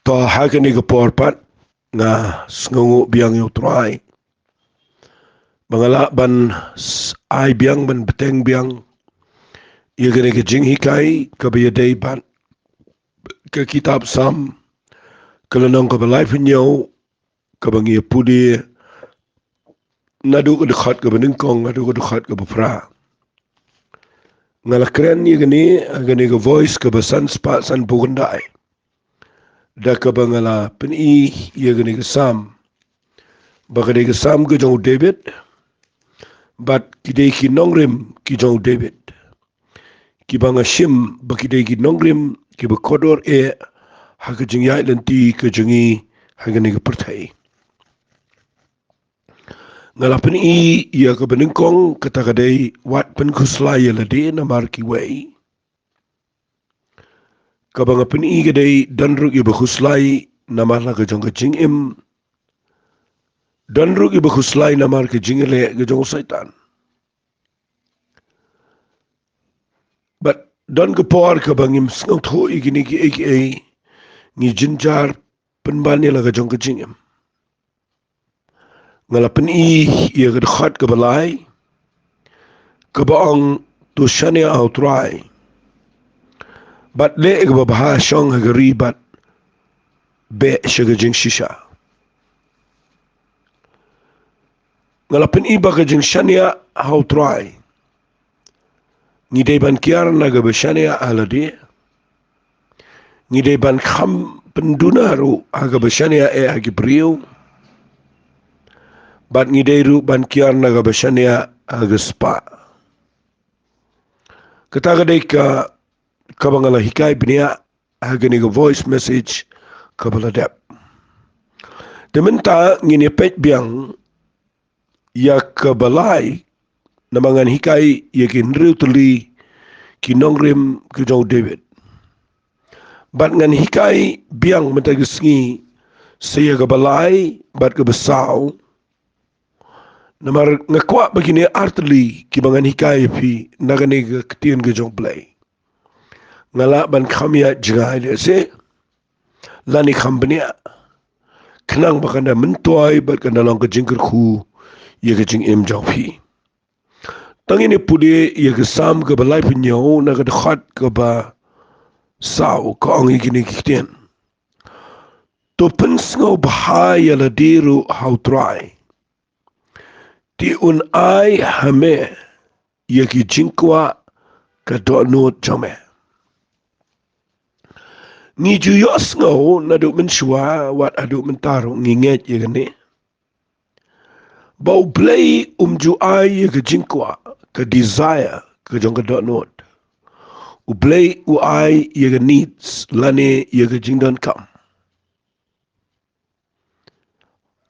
to hakani ga porpat nga sngungu biang yu trai bangala ban ai biang ban beteng biang yegene ke jing hikai ka be dei ban ke kitab sam kelenong ka life nyo ka bangi pudi nadu ka dekhat ka beningkong nadu ka dekhat ka befra ngala kren yegene agene ka voice ka basan spa san bugundai da ka bangala peni yegene ka sam bagade ka sam ka jong David but kidei ki Nongrim ki jong David ki banga shim bakidei ki Nongrim ki bakodor haka jing yai lenti ka jingi hagane ka pertai ngalapan ia ka beningkong katakadei wat pen kuslaya lade na marki wei ka banga pen kadei danruk iba kuslai na marla ka jong ka jing im danruk iba kuslai na mar ka jing le ka jong saitan but don ka por ka bangim sngaw tho igini ki aka ngi jinjar penbani la ka jong ka jing im ngalapan ia ka khat ka balai ka baong tu shania autrai but le ka babaha shong hagari but be shaga jing shisha ngalapan iba ka jing shania autrai ngidei ban kiar na ka bashania alade ngidei ban kham pendunaru aga bashania agi brio bat ngidei ru ban kiar na ka bashania aga spa katagadei ka kabangala hikai binia hagani ka voice message kabaladep dementa ngini pet biang ya kabalai namangan hikai ya ki Hynriew Tylli ki Nongrim ki Jong David bat ngan hikai biang mentagisngi saya kabalai bat kabasau namar ngakwa begini artli ki bangan hikai pi nagani ka ketien ka Jong play ngala ban khamia jngai le se lani khambnia khnang bakanda mentoy bat kana long ka jingker khu ye ka jing em Jong pi tangini pudi ye ka sam ka balai pinyo na ka khat ka ba sao ka ongi kini kitien to pensngo bahaya la diru how try ti un ai hame ye ki jingkwa ka do no jome ni ju yos ngo na do menshwa wat adu mentaro nginget ye gane bau play ju ai ye ka jingkwa ka desire ka jong ka do not u play u ai ye ka needs lane ye ka jingdon kam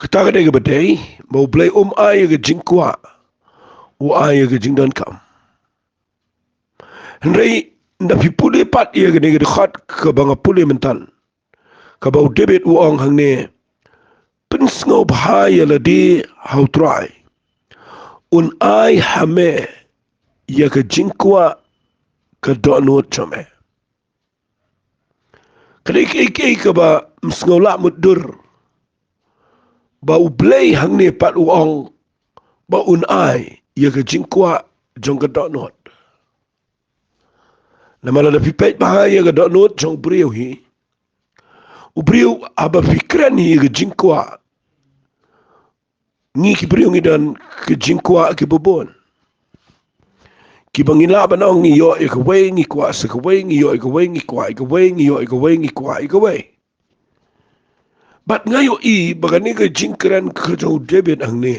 kataga de ka badai bau play ai ye ka jingkwa u ai ye ka jingdon kam Hynriew na pipuli pat ye ka ne ka khat ka banga puli mentan ka bau David u ong hangne pensngo bahaya la di how try un ai hame ya ka jingkwa ka do no chome kali ke ka ba msngola mudur ba u blay hangne pat u ong ba un ai ya ka jingkwa jong ka do no namala na pipet bahaya ka do no jong brio hi u brio aba fikran hi ka jingkwa ngi ki brio ngidan ka jingkwa ki bobon ki bangin laban ong ngi yo e ka wei ngi kwa sa ka wei ngi yo e ka wei ngi kwa e ka wei ngi yo e ka wei ngi kwa e ka wei bat ngayo i bagani ka jingkran ka Jong David ang ne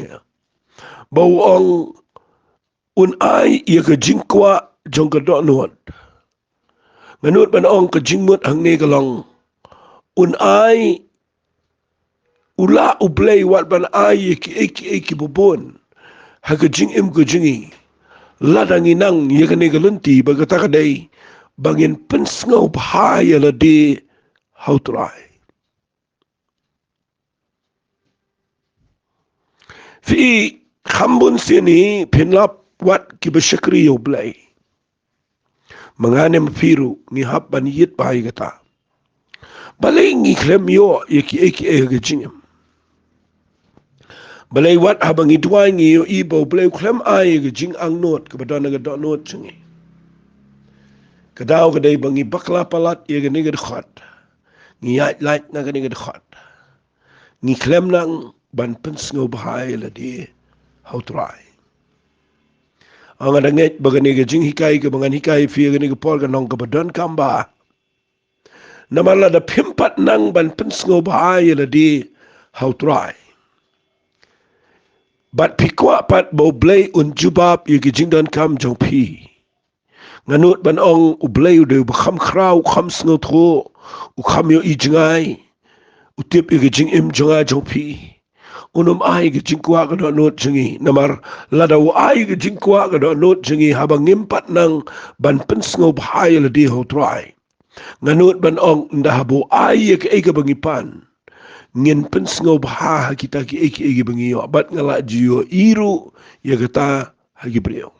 bau ong un ai ye ka jingkwa jong ka do nuot nganut ban ong ka jingmut ang ne ka long un ai ula u play wat ban ai ye ki bobon ha ka jing im ka jingi ladang inang ye ka ne ka lunti bagata ka dai bangin pensngau bahaya la di how try fi khambun sini pinlap wat ki bashakri yo blay mangane mapiru ni hab ban yit bahaya kata balai ngi klem yo ki ga jingem balai wat habang idwai ngi yo ibo balai klem ai ga jing ang not ka badana ga not chingi kadau ga dai bangi bakla palat ye ga nigad khat ngi yat light na ga nigad khat ngi klem nang ban pens ngo bahai la di how try ang adanget bagani ga jing hikai ga bangan hikai fi ga nigad por ga nong ka badan kamba namala da pimpat nang ban pens ngo bahai la di how try but pikwa pat bo blay un jubab ye ga jing dan kam jong pi nganut ban ong u blay de kham khrau kham sngo tho u kham yo i jingai u tip ye ga jing im jonga jong pi unum ai ga jing kwa ga do not jingi namar lada u ai ga jing kwa ga do not jingi habang nimpat nang ban pens ngo bahai la di how try nganut ban ong nda habo ai ye ga bangi pan ngin pens ngo bah kita ki eki bangi yo bat ngala jiyo iru ye gata hagi brio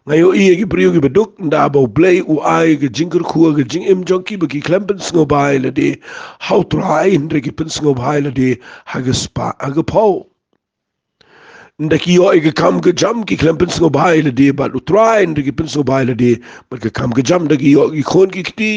ngayo i gi brio gi beduk nda bo play u ai ge jingker khu ge jing im jonki bagi klempens ngo bai la de how try hindre gi pens ngo bai la de hagi spa hagi pau ndaki yo ge kam ge jam ki klempens ngo bai la de bat u try ndaki pens ngo bai la de bat ge kam ge jam ndaki yo gi khon ki kti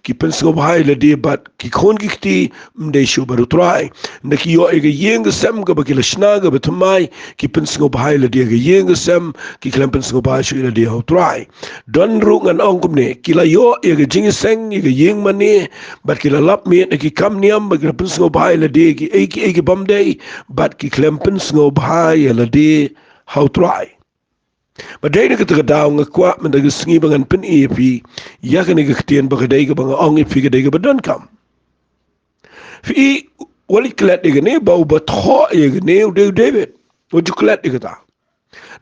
ki pens ngo bai la de bat ki khon ki kti mde shu bar u try ndaki yo ge yeng sem ge bagi la shna ge betmai ki pens ngo bai la de ge yeng sem ki klempens ngo bai shu la de ho try don ru ngan ong kum ne ki la yo ge jing seng ge yeng mane bat ki la lap me ki kam niam ge pens ngo bai la de ki eki bam de bat ki klempens ngo bai la de how try but dai ka ta daw nga kwa man daga singi bangan pin epi ya ka ni ka tien ba dai ka bang ong epi ka dai ka badan kam fi wali klat de ne ba ba tho ye ne de David o ju klat de ta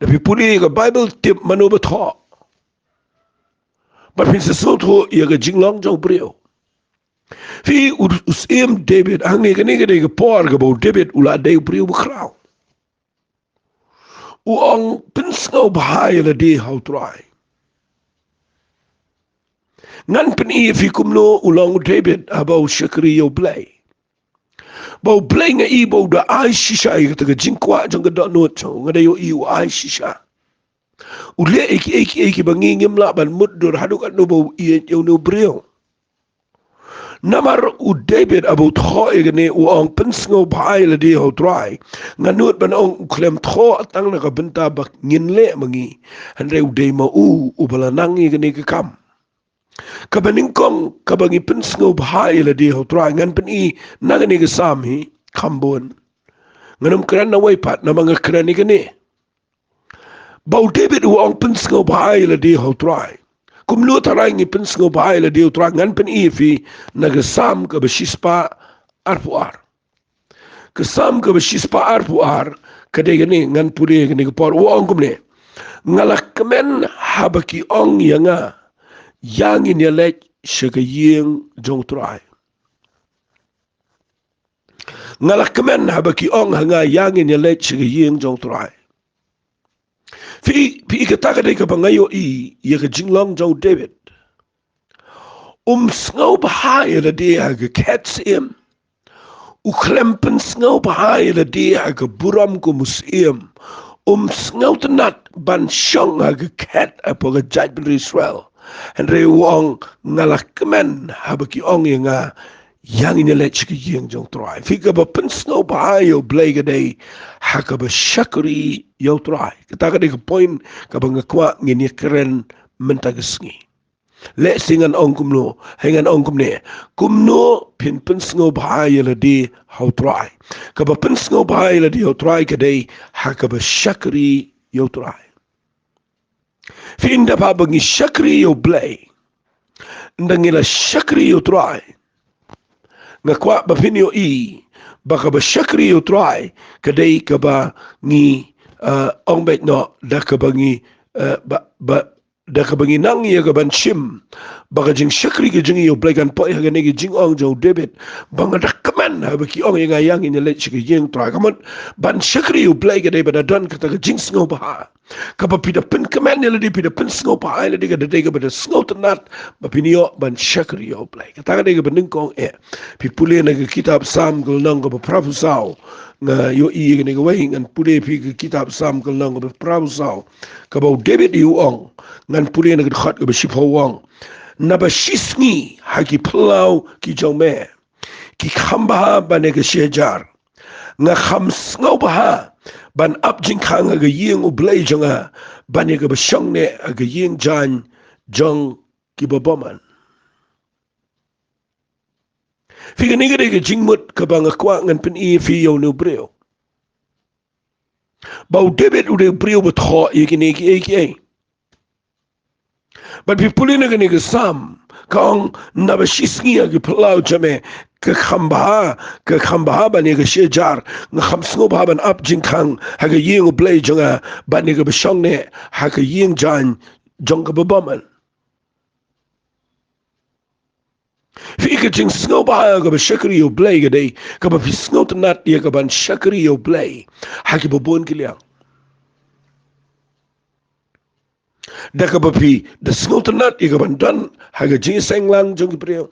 da fi puli ka bible tip manu ba tho ba fin se so tho ye ka jinglong jong brio fi us em David ang ne ka de ka por ka ba David ula de brio ba kraw uang pensau bahaya la di how try ngan pen i fi kumno ulang David abau syakri yo blay bau blay nga i bau da ai shisha i kata jingkwa jang ga no chong nga yo i ai shisha ule eki bangi ngimla ban muddur haduk no bau i yo no brio namar u David abu tho igne u ong pensngo bhai la di ho try nganut ban ong klem tho atang na ka benta bak ngin le mangi hanre u de ma u bala nang igne ka kam ka baning kong ka bangi pensngo bhai la di ho try ngan pen I nagani ka sam hi khambon nganum kran na wai pat na mga kran igne bau David u ong pensngo bhai la di ho try kum lu tarai ngi pens ngo bai la diu tra ngan pen I fi nagasam ka beshispa arpuar kesam ka beshispa arpuar kade gani ngan puri gani por wo ong kumne ngalak kemen habaki ong yanga yang in yelek shaka yeng jong trai ngalak kemen habaki ong hanga yang in yelek shaka yeng jong trai Fi ikataka de ka bangayo I ya ka jinglong jong David sngaw bahaya la de ha ka cats im klempen sngaw bahaya la de ha ka buram ko museum sngaw tanat ban shong ha ka cat apo ka judgment Israel and re wong ngalakmen ha ba ki ong nga yang in le chiki yeng jong try fi ka ba pen sngaw bahaya blay ka de ha ka ba shakri yo try kita ka de point ka bang kwa ngini keren mentagasngi le singan ong kumno hengan ong kumne kumno pin sngo bhai la di how try ka ba pin sngo bhai la di how try ka de ha ka ba shakri yo try fin da ba bangi shakri yo blay ndangila shakri yo try nga kwa ba fin yo I baka ba shakri yo try ka de ka ba ngi ong bet no da ka bangi da ka bangi nang ye ka ban shim baga jing shakri ke jing yo play kan po ha ne ke jing ong jo David banga da kaman ha ba ki ong nga yang in le chi ke jing tra kamot ban shakri yo play ke de ba da don ka ta ke jing sngo ba ka ba pi da pin kaman ne le di pi da pin sngo ba le de ka de ka ba da sngo ta nat ba pi ni yo ban shakri yo play ka ta ka de ka ba ning kong pi pule na ke kitab sam gul nang ka ba prabu sao nga yo I ne ga wai ngan pule pi ke kitab sam gul nang ka ba prabu sao ka ba David yu ong ngan pule na ke khat ka ba ship ho wong na ba shisngi ha ki plau ki jong me ki khamba ba ne ke shejar nga kham sngo ba ban up jing khang ga ying u blai jonga ba ne ga ba shong ne ga ying jan jong ki ba boman fi ga ne ga jing mut ka ba nga kwa ngan pen I fi yo no breo ba David u de breo ba tho I ki ne ki but people in the sam kong na ba shisngi gi plau jame ka khamba ba ne ga shejar nga kham sngo ba ban up jing khang ha ga ying blai jonga ba ne ga ba shong ne ha ga ying jan jong ga ba baman fi ka jing sngo ba ga ba shakri yo blai ga dei ka ba fi sngo ta nat ye ga ban shakri yo blai ha ki ba bon ki liang da ka ba fi da sngo ta nat ye ga ban dan ha ga jing seng lang jong ki preo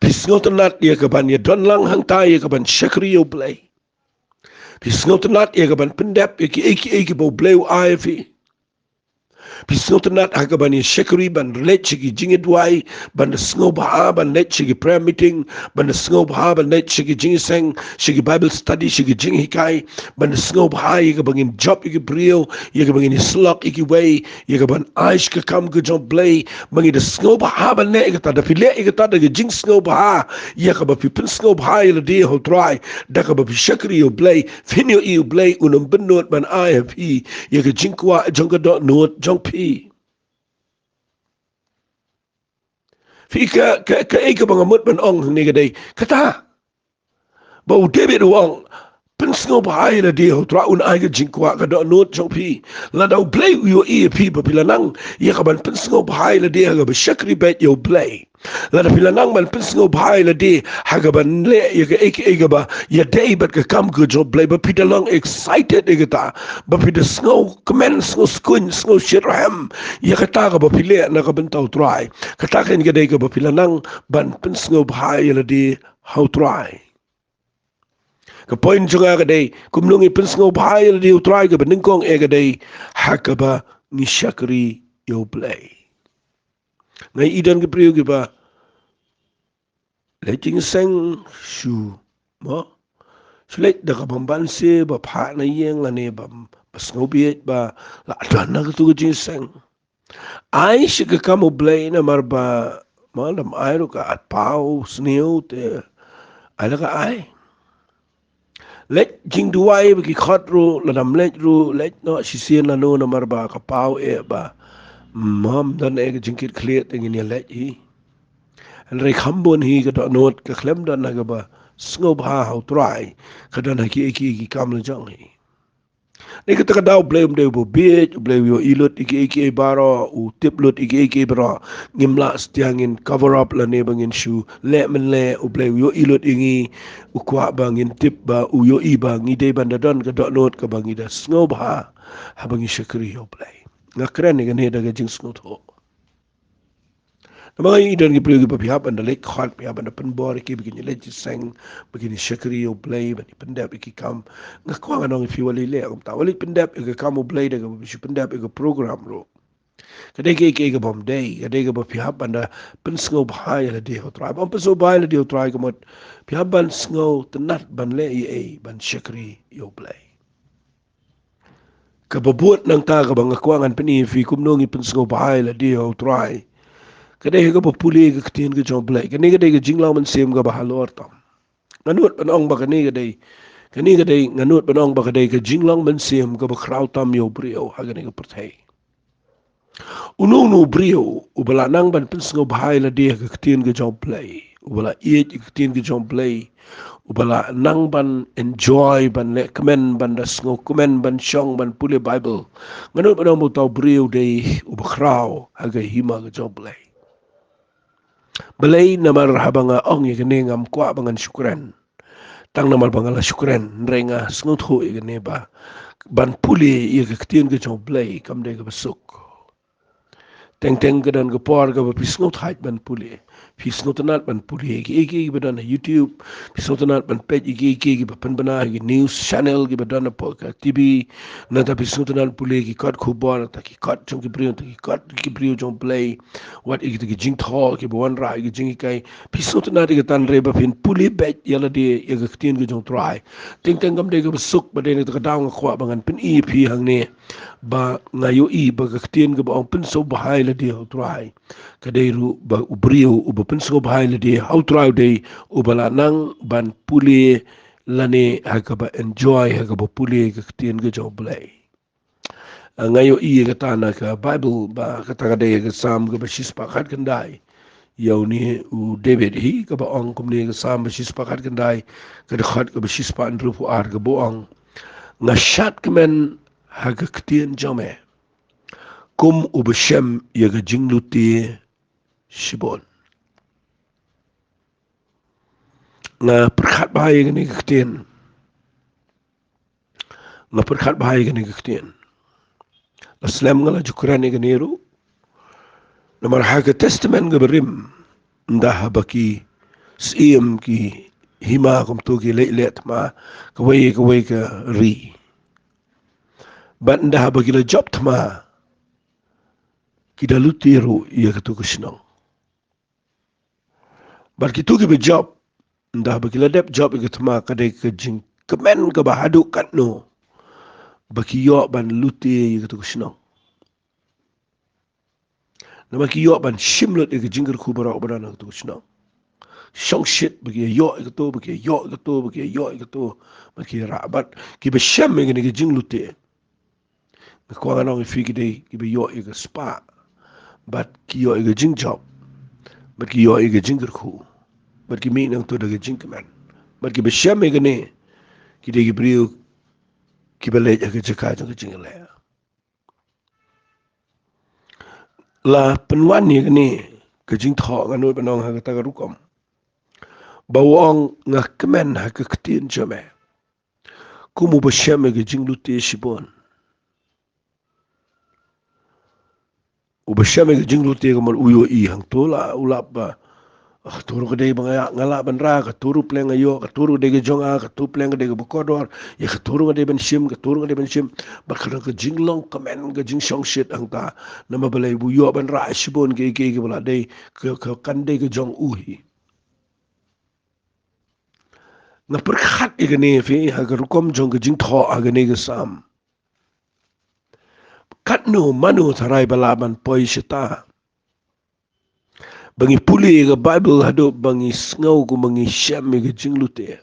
Pisngotanat ia kaban ia don lang hang ta ia kaban shakri yo blai. Pisngotanat ia kaban pendap ia ki eki bo bleu aifi. Pisngotanat hakaban ia shakri ban let chiki jingit wai ban sngo ba ban let chiki prayer meeting ban sngo ba ban let chiki jingiseng chiki Bible study chiki jing hikai ban sngo ba ia kaban job iki brio ia kaban slok iki way ia kaban aish ka kam ka jong blai bangi the sngo ba ban ne ikata da file ikata da jing sngo ba ia kaban pipin sngo ba ia di ho try da kaban shakri yo blai finio yo blai unum benot ban IFE ia ka jingkwa jong ka dot not jong Fika ka eka bang amut ban ong ni gadai kata bau David wong pensngo bahai la dia tra un ai ga jingkwa ka do not jong pi la dau play yo pi pa pilanang ya ka ban pensngo bahai la dia ga shakri bet yo play la da pilanang ban pensngo bahai la dia ha ga ban le ya ka eka ba ya day but ka kam good job play ba pitalong excited egata ba pit snow commence snow skun snow shirham ya ka ta ga ba pile na ka ban tau try ka ta ken ga dai ga ba pilanang ban pensngo bahai la dia how try ka point junga ga dei kumlungi pensngo bhai la diu try ga beningkong e ga dei hakaba ni shakri yo play ngai idan ga priyo ga ba leting seng shu mo slet da ka bamban se ba pha na yeng la ne ba pasngo bi ba la dan na tu ga jing seng ai shi ga kam play na mar ba malam ai ro ka at pau sneu te ala ka ai let jing duai bagi khot ru la dam let ru let no sisien la no na marba ka pau e ba mam dan e jing kit clear tengin ya let hi an re khambon hi ka not ka khlem dan na ga ba sngo ba how try ka dan ki kam la jang hi ne ka ta daw blame de bo be blame yo ilot iki baro u tiplot iki baro ngimla stiangin cover up la ne bangin shu le men le u blame yo ilot ingi u kwa bangin tip ba u yo I ba ngi de banda don ka not ka bangi da sngo ba ha bangi shakri yo play ngakran ne ne daga jing sngo tho mga idan gi prigi papihap and lek khat pihap and pen bor ki begini lek seng begini shakri yo play bani pendap iki kam ngakwa nong fi wali le am ta wali pendap iki kam o play daga bi pendap iki program ro kadai ke bom day kadai ke papihap and pen sngo bhai la de ho try bom so bhai la de ho try kamot pihap ban sngo tenat ban le e ban shakri yo play kababut nang ta ka bang ngakwa peni fi kumnong pen sngo bhai la de ho try kadai ga puli ga tin ga jom blai kani ga dai ga jinglaw man sem ga bahalor tam nganut panong ba kani ga dai nganut panong ba kadai ga jinglang man sem ga ba kraw tam yo brio ha ga ga perthai unu brio u bala nang ban pins ngo bhai la de ga tin ga jom blai ubala iet iketin ke jong play, ubala nang ban enjoy ban le kemen ban das ngo kemen ban shong ban pule Bible, nganu ban mo tau brio dei ubakrao haga hima ke jong play. Balay namar habanga ong ikene ngam kwa bangan syukran. Tang namar bangala syukran renga sngut ho ikene ba. Ban puli iketin ke jong play kam de ke besuk. Teng-teng ke dan ke por ke pisngot hait ban puli. Pisngot nat ban puli iki badan YouTube, pisngot nat ban page iki ban bana iki news channel ki badan po ka TV na ta pisngot nat puli ki kat khubor ta ki kat jong ki brio ta ki kat ki brio jong play what iki ki jing tho ki bon ra iki jing kai pisngot nat ki tan re ba fin puli bet yala de iki ktien ki jong try. Teng-teng kam de ke besuk badan ta ka daw khwa bangan pin EP hang ne ba ngayo I ba ktien ke ba ong pin so bahai la dia try kadairu ba ubrio uba pin so bahai la dia how try day ubala nang ban puli lane haka ba enjoy haka ba puli ke ktien ke jo blai ngayo I ke tana ka Bible ba kata ka day ke sam ke ba sis pakat kendai yau ni u David hi ke ba ong kumni ke sam ba sis pakat kendai ke dekhat ke ba sis pa andru pu ar ke bo ong ngashat kemen haka ktien jome kum ubashem yaga jingluti shibon nga perkhat bahaya gani ktien nga perkhat bahaya gani ktien aslam ngala jukrani gani ru namar haka testament gaberim ndah baki sim ki hima kum tu ki let ma kawai ka ri ban ndah baki la job tma kita lutiru ia ketu kusnong bar kitu ki be job ndah baki la dep job ke tma kadai ke jing kemen ke bahadu katno baki yo ban luti ia ketu kusnong nama ki yo ban shimlot ke jingir ku bara obana ketu kusnong shong shit bagi yo ketu bagi yo ketu bagi yo ketu bagi rabat ki be shem ke jing luti ko ngano fi ki dei ki be yo ke spa but ki yo ke jing job but ki yo ke jingir ku but ki mi nang to de jing kemen but ki be shem ke ne ki dei ki brio ki be le ke jaka ke jing le la penwan ni ke ke jing tho ngano benong ha ta ka rukom bawang nga kemen ha ke ktien jame kumu be shem ke jing luti shibon ubashem ke jing luti ke mal uyo I hang tola ulap ba turu ke dei bangaya ngala ban ra ka turu pleng ayo ka turu de ke jonga ka tu pleng de ke bokodor ya ka turu de ben shim ka turu de ben shim ba ka jing long kemen ke jing shong shit ang ta nama balai bu yo ban ra shibon ke bala de ke kan de ke jong uhi na perkhat igane fi ha ka rukom jong ke jing tho agane ke sam katno manu tharai balaban poi shita bangi puli ke Bible hado bangi ngau ku bangi syam ke jing lute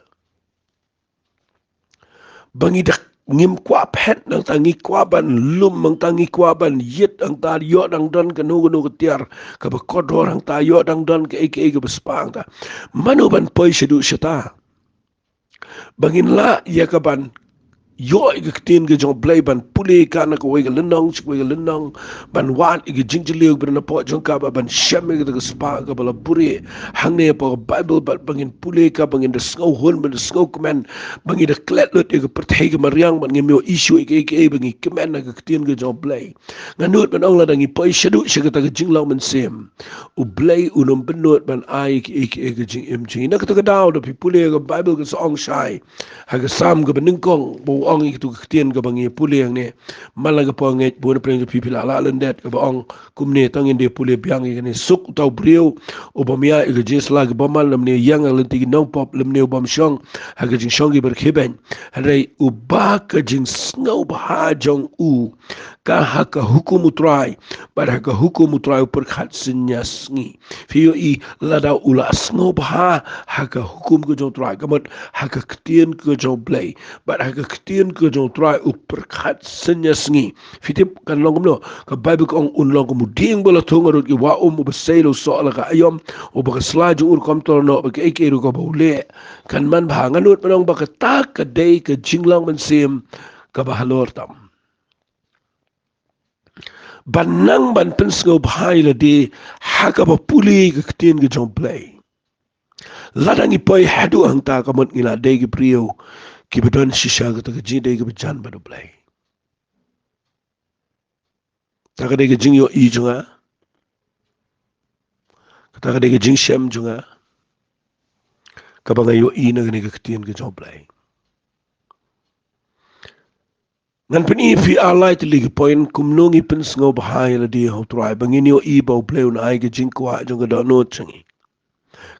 bangi dak ngim kwa phet nang tangi kwa ban lum mang tangi kwa ban yet ang ta yo dang don ke nu ke tiar ka ba kodor ang ta yo dang don ke ke bespang ta manu ban poi shedu shita bangin la ya ka ban yo ig ktien ge jong play ban puli kana ko we lenong chwe lenong ban wan ig jingjliu ban na po jong ka ban shame ge de spa ga bala puri hangne po Bible ban bangin puli ka bangin de snow hon ban de snow command bangin de klet lot ig perthege mariang ban ngem yo issue ig bangin command na ge ktien ge jong play nganut ban ong la dangi po shadu shige ta ge jinglaw man sem u play unom benot ban ai ig jing mg na ka ta daw de puli ge Bible ge song shai ha ge sam ge beningkong bo ong itu ktien ke bangi puli yang ne malaga po nge bo na preng pipi la la lendet ke ong kumne tangin de puli biang ne suk tau brio obamia ke jes lag bamal lemne yang lenti no pop lemne obam shong ha ke jing shong gi berkheben hadai uba ke jing snow ba jong u ka ha ka hukum utrai bar ha ka hukum utrai per khat sinya sngi fio I lada ula snow ba ha ka hukum ke jong trai kamat ha ka ktien ke jong play bar ha ka ktien ketian ke jong try uperkat senyasengi fitip kan long no ka bible ko un long mu ding bola tonga ro ki wa beselo so la ka ayom o ba slaju ur kom to no ba ke ru ko bole kan man ba nganut manong ba ka tak ka dei ka jinglang man sim ka ba halor tam banang ban pensgo bhai la de haka ba puli ka ketian ke jong play ladang ipoi hadu hangta ka mot ngila dei ki priyo ki bedon shisha ka ta ji dei ki bejan ba do play ta ka dei ki jing yo I junga ta ka dei ki jing shem junga ka ba yo I na ni ka ketian ke jong play ngan peni fi alai te ligi point kum nungi pens ngo bahai la di ho try bangin yo I ba play un ai ke jing kwa jong ka do no changi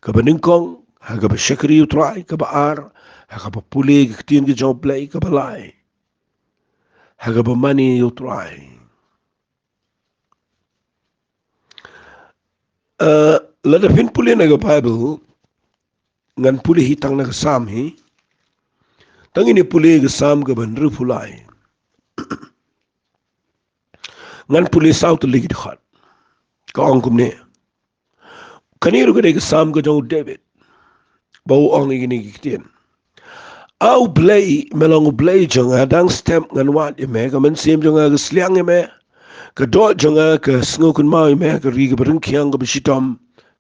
ka ba ning kong ha ka ba shakri yo try ka ba ar ha ka ba puli ke ketian ke jong play ka ba lai ha ka ba mani yo try la da fin puli na ga bible ngan puli hitang na ka sam hi tangini puli ga sam ga ban ru pulai ngan puli south ligi khat ka ong kum ne kaniru ga ga sam ga jong david bau ong igi ni kitien au blay melong blay jong adang stem ngan wat ye me ga man sim jong ga sliang ye me ka do jong ga sngo kun ma ye me ka ri ga brin kyang ga bishitom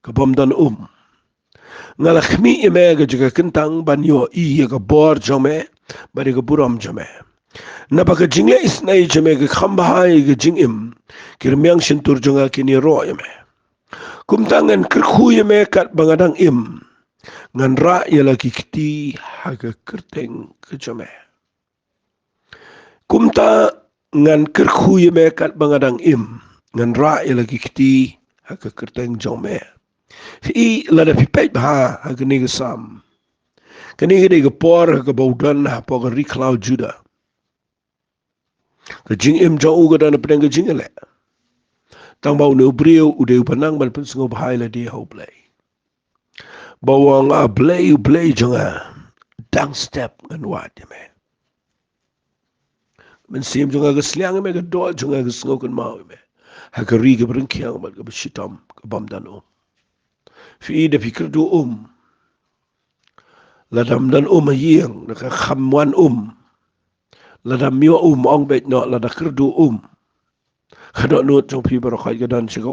ka bom dan ngala khmi ye me ga jiga kentang ban yo I ga bor jong me bari ga buram jong me na ba ka jingle isnai jame ga khamba hai ga jingim kirmyang shintur jong ga kini ro ye me kum tangan kirkhu ye me kat bangadang im ngan ra ye la ki kiti ha ga kerteng ke jame kum ta ngan kirkhu ye me kat bangadang im ngan ra ye la ki kiti ha ga kerteng jong me fi la da fi pe ba ha ga ni ga sam kani ga ga por ga baudan ha po ga ri cloud juda ka jing im jong u ga dan pedang ga jing le tang bau ne brio u de panang ban pen sngo bhai la di ho play bawang a play jonga dang step ngan wat me men sim jonga ga sliang me ga do jonga ga sngo kan mau me ha ka ri ga brin kyang ba ga shitam ka bam dan fi de fikr du la dam dan yeng na ka kham wan la dam myo ong bet no la da kr du khado no jong pi bar khai ga dan chi ga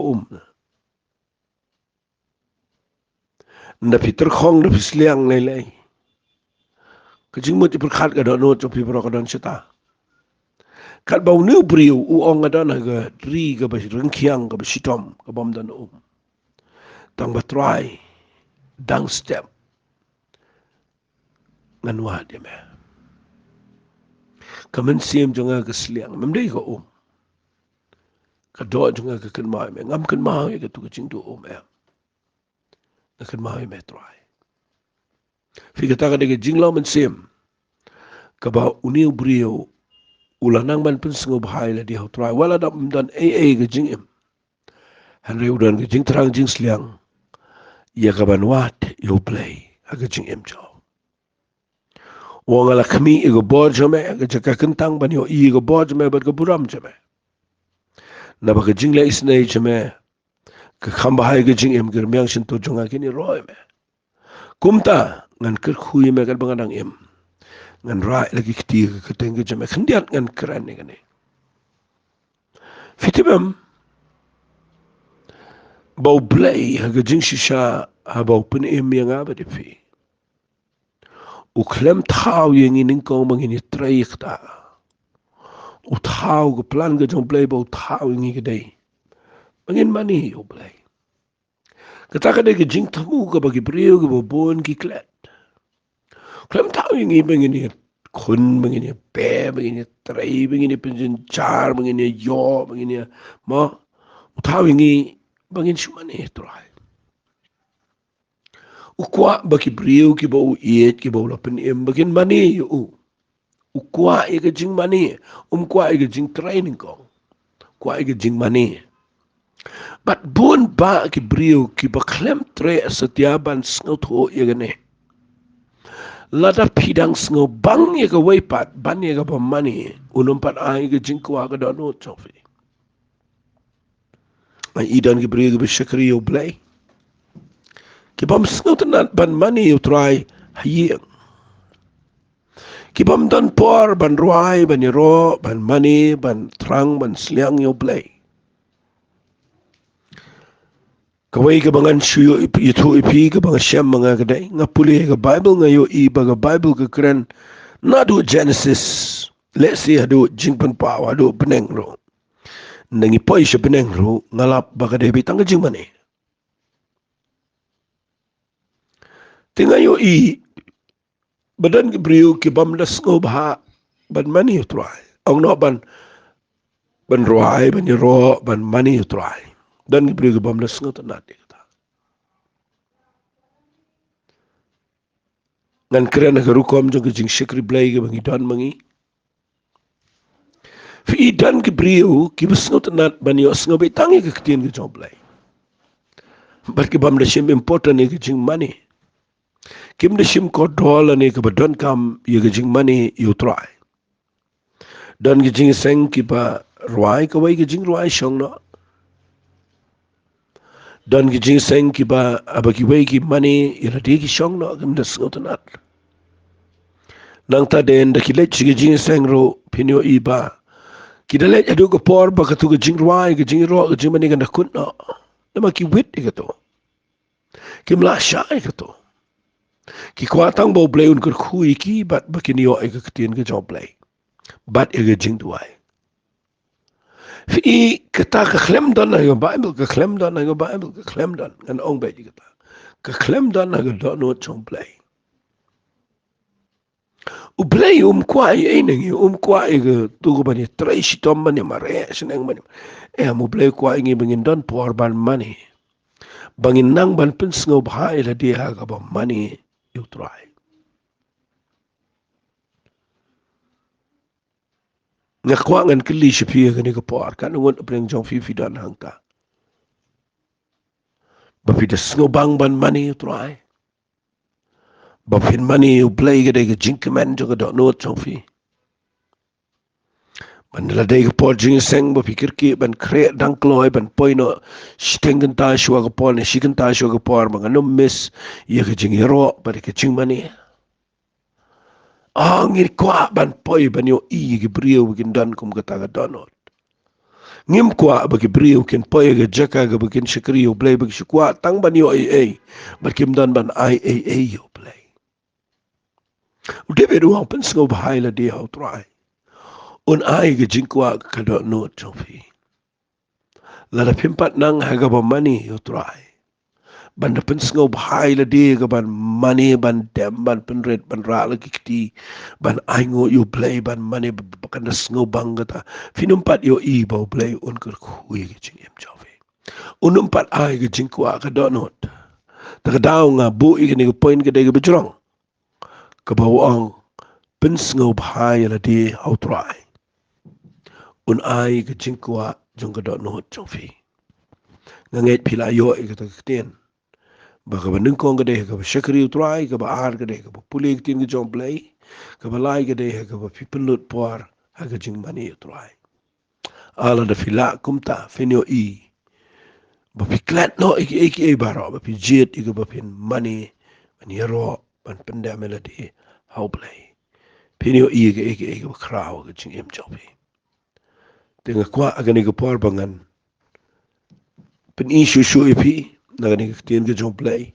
na Peter khong na pisliang lai lai ka jing mo ti per khat ga do no cho pi pro ka don chita kat bau nu briu u ong ga don ga ri ga ba ring khiang ga ba shitom ga bom dan tang ba try dang step ngan wa de me kamen sim jonga ga sliang mem dei ko ka do jonga ga kan mai me ngam kan mai ga tu ka jing du me na kan mai me try fi ga ta ga de jing lo men sim ka ba uniu briu ulanang ban pun sengo bahai la di ho try wala dam dan ga jing im Hynriew dan ga jing trang jing sliang ya ka ban wat yo play aga jing im jo wangala khmi go bor jame ga jaka kentang ban yo I go bor jame bat go buram jame na ba ga jing la isnai jame ka kham bahai ga jing im gir myang shin to jonga kini roy me kumta ngan kir khuy me gal bangadang im ngan ra lagi kiti ka teng jame khandiat ngan kran ne gane fitibam bau play ha ga jing shisha ha bau pun im yang aba de fi u klem thau yang in ko mangin traik ta u thau go plan ga jong play bau thau ngi ga dei mangin mani u play kata ka de ga jing thamu ga ba gi brio ga bon gi klet klem thau ngi mangin khun mangin pe mangin trai mangin pinjin char mangin yo mangin ma u thau ngi mangin shumani trai ukwa baki brio ki bau iet ki bau lapin em bakin mani ukwa ega jing mani kwa ega jing training ko kwa ega jing mani but bon ba ki brio ki ba klem tre setiaban snot ho ega ne lada pidang sngo bang ye ka weipat ban ye ka money unumpat ai ka jingkwa ka dono chofi ai idan ki bri ka shakri yo play ki bam sngo tan ban money you try hayi ki bam dan por ban ruai ban ro ban money ban trang ban sliang yo play kawai ka bangan shuyo itu ipi ka bang syam mga kadai ngapuli ka bible ngayo i baga bible ka keren na do Genesis let's see adu jingpan pa adu peneng ro nangi poi siya peneng ro ngalap baga debi tang jing mani tingayo i badan ki briu ki bam das ngo bha ban mani utrai ong no ban roai ban ro ban mani utrai dan ki briu ki bam das ngo tanat kata ngan keren ka rukom jong jing shikri blai ki bangi dan mangi fi dan ki briu ki bas ngo tanat ban yo ngo be tangi ki ktien ki jong blai bar ki bam da shim important ki jing mani kim da shim ko dola ni ka badon kam ye ki jing mani utrai dan ki jing seng ki ba ruai ka wai ki jing ruai shong no dan ki jing seng ki ba abaki wai ki mani ila di ki shong no kim da sngotanat nang ta den da ki lech ki jing seng ro pinyo i ba ki da lech adu ko por ba ka tu ki jing ruai ki jing ro ki jing mani ka na kun no nama ki wit ka to kim la shai ka to ki kwa tang bo blay un kur khui ki bat ba ki niyo ay ka ktien ka job blay bat e ka jing duai fi kata ka klem dan na yo bible ka klem dan na yo bible ka klem dan an ong be kata ka klem dan na ga no chong play u play kwa e ning kwa e ga tu ko bani trai si tom bani mare seneng bani e mo play kwa ngi bangin dan por ban money bangin nang ban pin sngo bha ila dia ga ba money you try nga kwa ngan kli shi pi ga ni ko por kan ngon preng jong fi dan hang ta ba fi de sngo bang ban money you try ba fin money you play ga de ga jink man jo ga no trophy ban la de ga por jing seng ba fikir ki ban kre dang kloi ban poino stingen ta shwa ga por ne shigen ta shwa ga por ba no miss ye ga jing ro ba de ga jing money ngir kwa ban poi ban yo i ga brio gin dan kum ga ta ga donot ngim kwa ba ga brio ken poi ga jaka ga ba ken shikri yo play ba shikwa tang ban yo ai ba kim dan ban ai yo play David wang pen sngau bahai la dia hau try. Un ai ge jingkwa ka do no trophy. La da pimpat nang haga ba money yo try. Ban da pen sngau bahai la dia ga ban money ban dem ban pen red ban ra la kiti ban ai ngo yo play ban money kan da sngau bang ta. Finumpat yo i ba play un kur khu ge jing em trophy. Unumpat ai ge jingkwa ka do no. Ta ga daw nga bu i ge ni point ge de ge bejrong. Ka ba wang pen sngau bahai la dia hau try. Un ai ka jingkwa jong ka do no trophy nganget pila yo e ka ten ba ka nung kong ka de ka shakri try ka ba ar ka de ka puli tin ka jong play ka ba lai ka de ka ba people lut por ha ka jing mani try ala da fila kumta finyo i ba piklat no e ba ro ba pi jet i ka ba pin mani man yero ban penda melody how play finyo i ka ba kraw ka jing em job tengah kwa agani ka por bangan pen isu ipi nagani ka tien ka jong play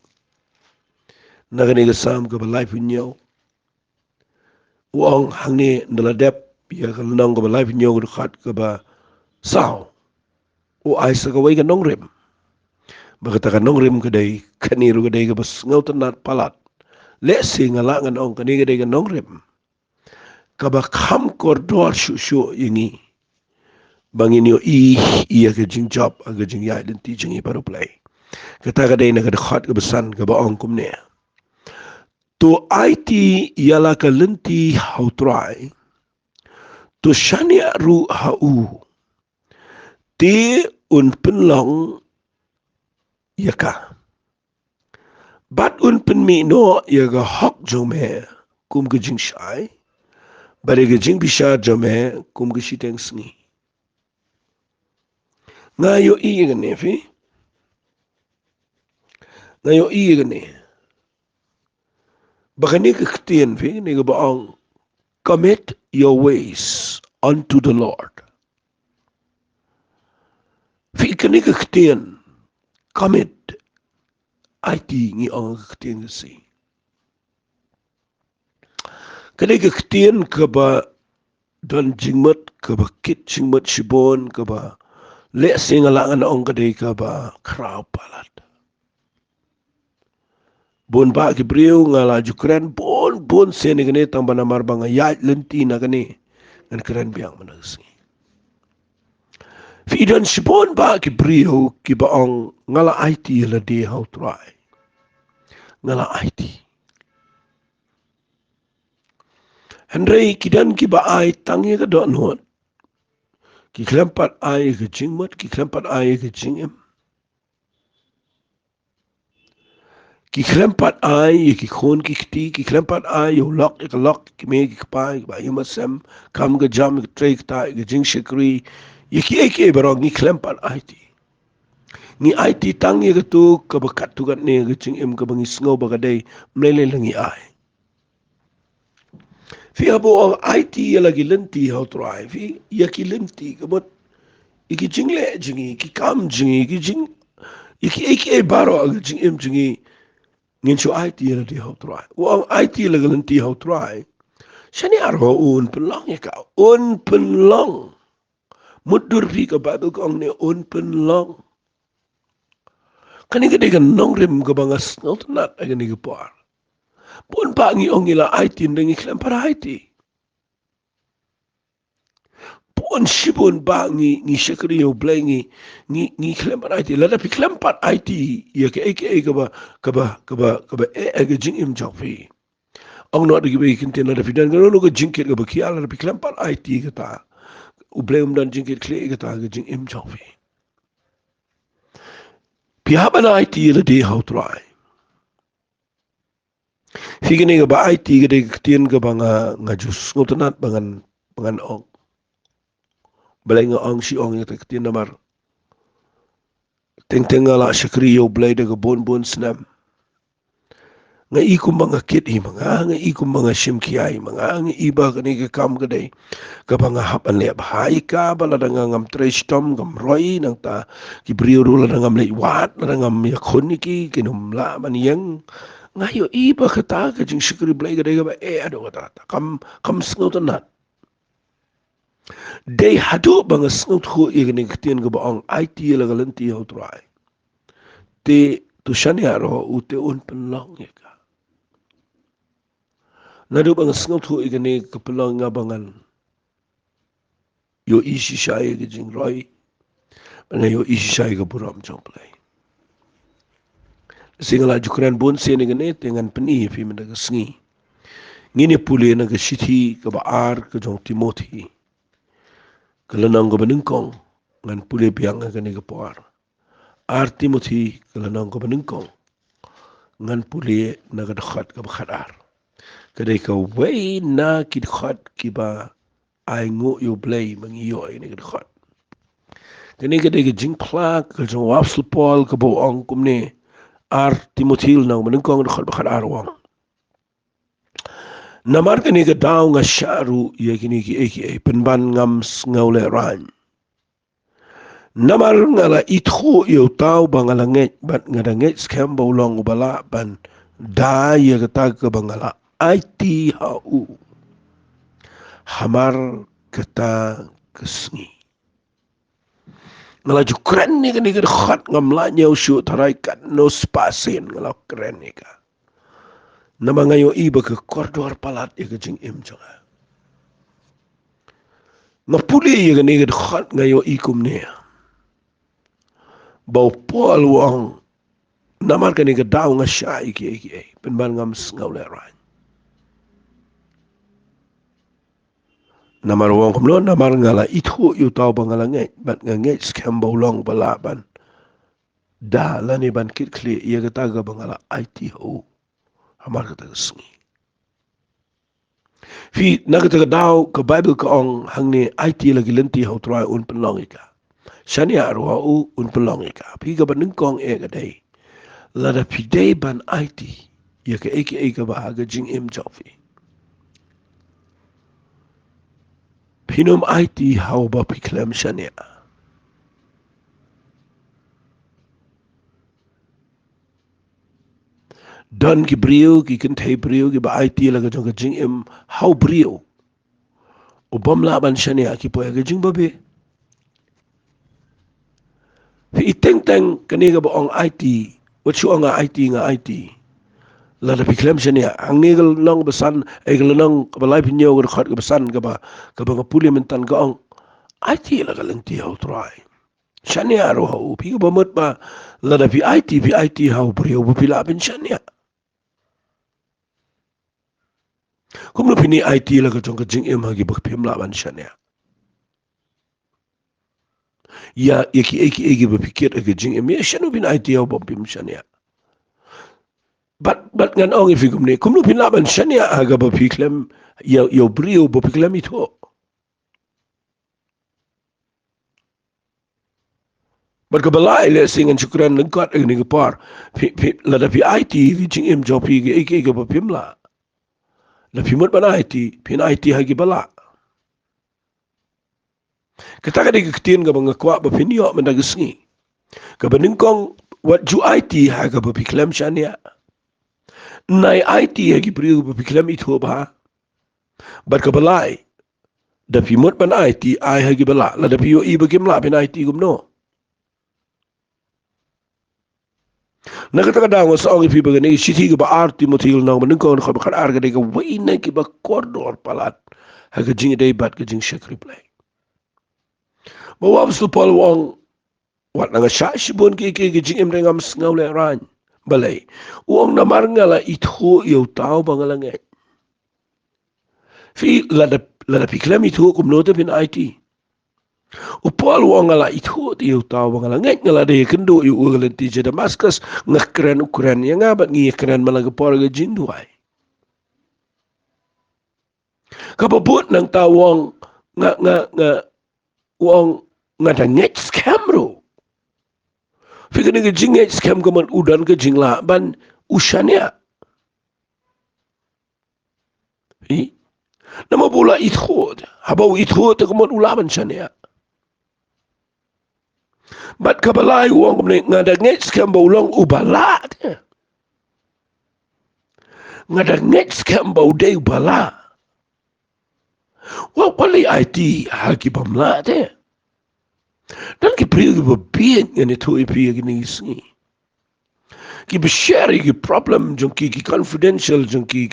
nagani ka sam ka balai punyo uang hangni ndala dep ya ka nong ka balai punyo ka khat ka ba sao u ai sa ka wai ka nongrim ba ka nongrim ka dai kaniru ka dai ka bas ngau tanat palat le sing ala ngan ong kani ka dai ka nongrim ka ba kham kor dor shu yingi bangin yo iya ka jing job aga jing ya den ti jing baru play kata ka dai na ka khat ka besan ka ba ong kum ne to IT yala ka lenti how try to shania ru hau te un penlong yaka bat un pen mi no yaga hok jong me kum ke jing shai, bare ke jing bisha jame kum ke shiteng sngi. Ngayo i gane fi, ngayo i gane. Bakani ke ktien fi, ni ke baong, commit your ways unto the Lord. Fi kani ke ktien, commit, IT ngi ong ke ktien ke si. Kani ke ktien ke ba, dan jingmat ke ba kit jingmat shibon ke ba, le singalangan ong kadai ke ba, krau palat. Bon ba ki brio ngala jukren bon sene gane tang bana marbanga ya lenti na gane ngan keren biang manasi. Fi dan sipon ba ki brio ki baong ngala IT la de how try. Ngala IT. Hynriew kidan ki ba ai tangi ka do non. Ki klempat ai ke jingmat ki klempat ai ke jingem. Ki klempat ai ki khon ki kti ki klempat ai yo lok ki me ki pai ba yumasem kam ga jam ki trek ta ki jing shikri yiki eke barong ni klempat IT. Ni IT tangi ke tu ke bakat tu kat ni ke jing em ke bangi sngau bagadai mlele langi ai. Fi abo ang IT ya lagi lenti how try fi yaki lenti ke bot iki jing le jingi ki kam jingi ki jing iki eke baro ag jing em jingi ngin chu IT la di how try. Wa IT la galanti how try. Shani arho un penlong ya ka. Un penlong. Mudur fi ka Bible kong ni un penlong. Kani ka degan Nongrim ka bangas nat agani ka par. Pun pa ngi ong ila IT ndangi klam para IT. Pun shibun ba ngi shakri yo blay ngi klam para IT. Lada pi klam pat IT ya ka aka ka ba aga jing im jong fi. Ang no adi gibe kintin na dafidan gano no jingkit ga bakia la piklam pat IT kata ublem dan jingkit kle kata ga jing im chawfi pihaba na IT la de how try figini ga ba IT ga de kitien ga banga ngajus ngotanat bangan ong balai nga ong si ong yata kitien namar teng la shakri yo blay de ga bon snam nga ikum mga kit mga nga ikum mga shimkiai mga nga iba kani ka kam kadai ka mga hapan le bahai ka bala nga ngam trestom ngam roi nang ta ki brio rula ngam le wat la ngam ya khoniki kinum la maniyang nga yo iba kata ka jing shikri blai kadai ka ba ado kata kam sngot nat dei hadu bang sngot khu igni kitien ka ba ang IT la galanti ho try te tu shani aro ute un penlong ya nadu bang sngot hu igani kapelong nga bangan yo isi shai ke jing roi bang yo isi shai ke buram jong play singala jukran bon se ne gane tengan peni fi mendaga sngi ngini pule na ga shithi ka ba ar ka jong timothy kalanang go beningkong ngan pule biang ga ne ga par ar timothy kalanang go beningkong ngan pule na ga khat ka ba khadar kadai ka wei na ki khat ki ba ai ngo yo blay mang yo ini ka khat tene ka de jing plak ka jong wapsul pol ka bo ong kumne ar timothil na man kong khat ba khat ar wang namar ka ne ka daw nga sharu ye kini ki eki penban ngam ngaule ran namar ngala ithu yo taw bangala nge bat ngada nge scam bo long bala ban da ye ka ta ka bangala IT hau hamar kata kesngi ngala ju keren ni ka khat ngam la nyau shu tarai kan no spasin ngala keren ni ka nama ngayo iba ke koridor palat ya ke jing im jonga ngapuli ya ke ni ka khat ngayo ikum ni bau pol wang namar ka ni ka daw nga sha iki penban ngam ngau le ran namar wang kumlo namar ngala ithu yu taw bangala nge bat nge scam bau long balaban da lani ban kit kli ya ke taga bangala IT ho hamar ka taga sngi Fi nagata daw ka Bible ka ong hangni IT lagi lenti hau try un penlongika. Shania arwa un penlongika. Fi ka banung kong gadai. Lada fi day ban IT. Ya ka eke ba haga jing jofi. Pinum IT hau ba piklem shania. Dan ki brio ki kentay brio ki ba IT laga jong ka jing hau brio. Ubam laban shania ki po haga jing babe. Fi iteng kaniga ba ong IT. What you nga IT nga IT. Lada piklem shania. Ang nigal nang basan egal nang kabalay pinyo ka khat ka basan ka ba nga pulimentan ka ong IT laga lenti hau try. Shania ro hau pi ka ba mot ba lada fi IT hau brio bu pilapin shania. Kumno pini IT laga jong ka jing hagi bakpim laban shania. Ya eki berpikir ke jing ya shanu bin IT hau bakpim shania. But ngan ong ifi kumne kumno pin laban shania aga bapiklem ya brio bapiklem itu. Berkebalai le singan syukuran lengkat ini kepar. Lada pi IT vi jing jopi ke eki bakpim la. La pi mut ban IT pin IT hagi bala. Kita kada ketin ka mga kwa ba pinyo mendagesngi. Ka beningkong wat ju IT ha ka ba piklem shania. Nai IT hagi priu ba piklem itu ba. Bat ka balai. Da pimot ban IT ai hagi bala. La da piyo i bagim la pin IT gumno. Nakata kadang sa ong ipi bagani siti ka ba arti motil nang beningkong ka ba kan arga de ka waina ki ba koridor palat. Ha ka jing day bat ka jing shek replay. Bawa su pol wong wat nga sha shibon ki jing rengam sngaw le ran. Balay. Uang namar nga la ito yaw tao ba nga langay. Fi lada piklem ito kumnote pin IT. Upal uang nga la ito yaw tao ba nga langay. Nga la de kendo yu ugalan ti sa Damascus. Nga keren ukuran ya nga bat nga keren malagapor ga jinduay. Kapabut ng tawang nga uang nga da ngech scam ro. Fi ka nga jing ngech scam ka man udan ka jing la ban usanya. Nama bola ithod. Habaw ithod ta kumon ulaman siya niya. Bat kabalay uang kumne nga da ngets kam ulang ubala. Nga da ngets kam day ubala. Wali IT haki pamla te. Dan ki priyo ki babiyan nga nito ipiya ginisngi. Ki bashare ki problem jong ki confidential jong ki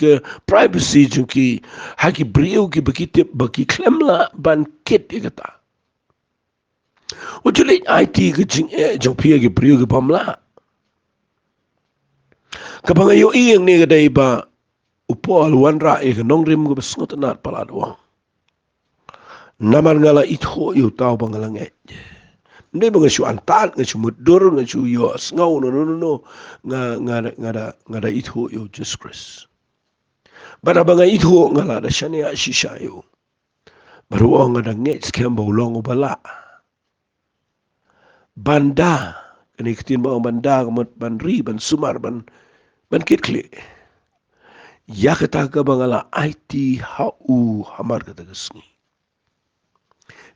privacy jong ki haki brio ki baki klemla ban kit ikata. Wajuli IT ki jong pia ki brio ki pamla. Kapangayo iyang ni kadai ba upo alwan ra ka Nongrim ko basungot na paladwang. Naman ngala ito yu tao bangalanget. Hindi mga siya antal, nga siya mudur, nga siya yos, no, nga da ito yu Jesus Christ. Bada ba nga ito nga la da siya niya siya. Baru nga da ngets kembaw long bala. Banda, kanikitin mo ang banda, banri, ban sumar, ban kitli. Ya kata ka ba nga la IT hau hamar kata kasngi.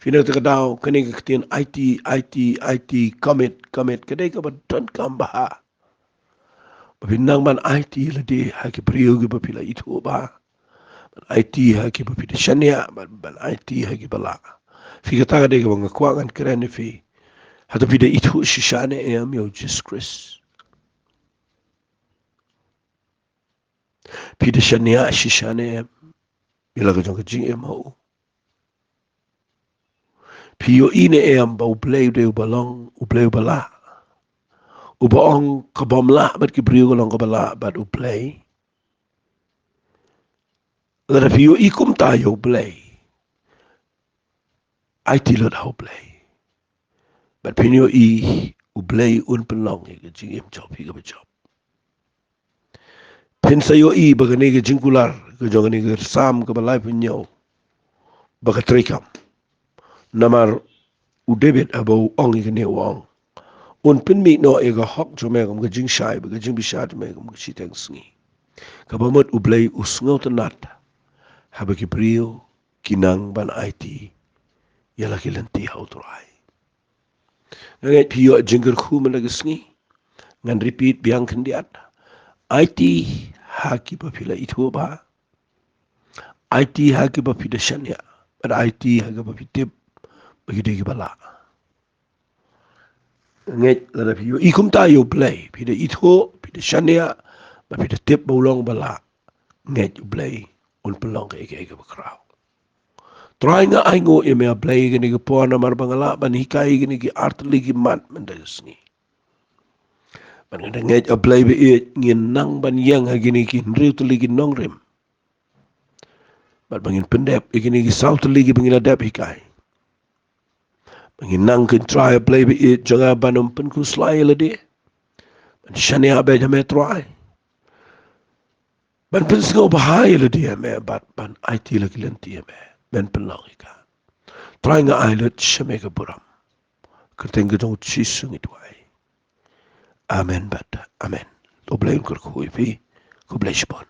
Fina ta daw kani kitin IT commit kadai ka ba don kamba. Binang man IT la de ha ki priyo gi pila itu ba. IT ha ki pila shania ban IT ha ki bala. Fi ka dai ka ba ngakwangan kren fi. Hata pida itu shishane am yo Jesus Christ. Pida shania shishane am. Ila ka jong ka jing am ho. Pio ine ba uplay de ubalong uplay ubala. Ubaong kabamla bat ki brio long kabala bat uplay. Lada pio ikum tayo uplay. IT lot how play. Bat pinyo uplay un pelong jing job job. sayo I bagani ke jingkular ke jongani ke sam ke balai punyau bagatrikam namar udebet abau ong ke ne wong un pin mi no e ga hok jomegam ke jing shai ke jing bishat megam ke chiteng sngi ka bamot ublay usngaw tanat habaki priyo kinang ban IT yala kilanti hauturai ngai piyo jingger khu managisngi ngan repeat biang kendiat IT haki bapila itu ba IT haki bapida shanya but IT haki bapitip bagi digi bala ngai lada piyo ikum tayo play pida itu pida shanya bapida tip bolong bala ngai play un pelong ke ike bakrau try nga aingo e mea play gini ke puana marbangala ban hikai gini ke art ligi mat mendagisngi ban ngada ngai play be ngin nang ban yang hagini ki Hynriew tu ligi Nongrim ban bangin pendep gini ki south ligi bangin adap hikai bangin nang kin try play be jonga banum pen ku slai lade ban shani abe jame try ban pen singo bahai lade me bat ban IT lagi lenti me ben pelang ika try nga ailet shame ka buram kerteng gedong chisung itu ai amen bat amen lo blame kur ku ipi ku bless bon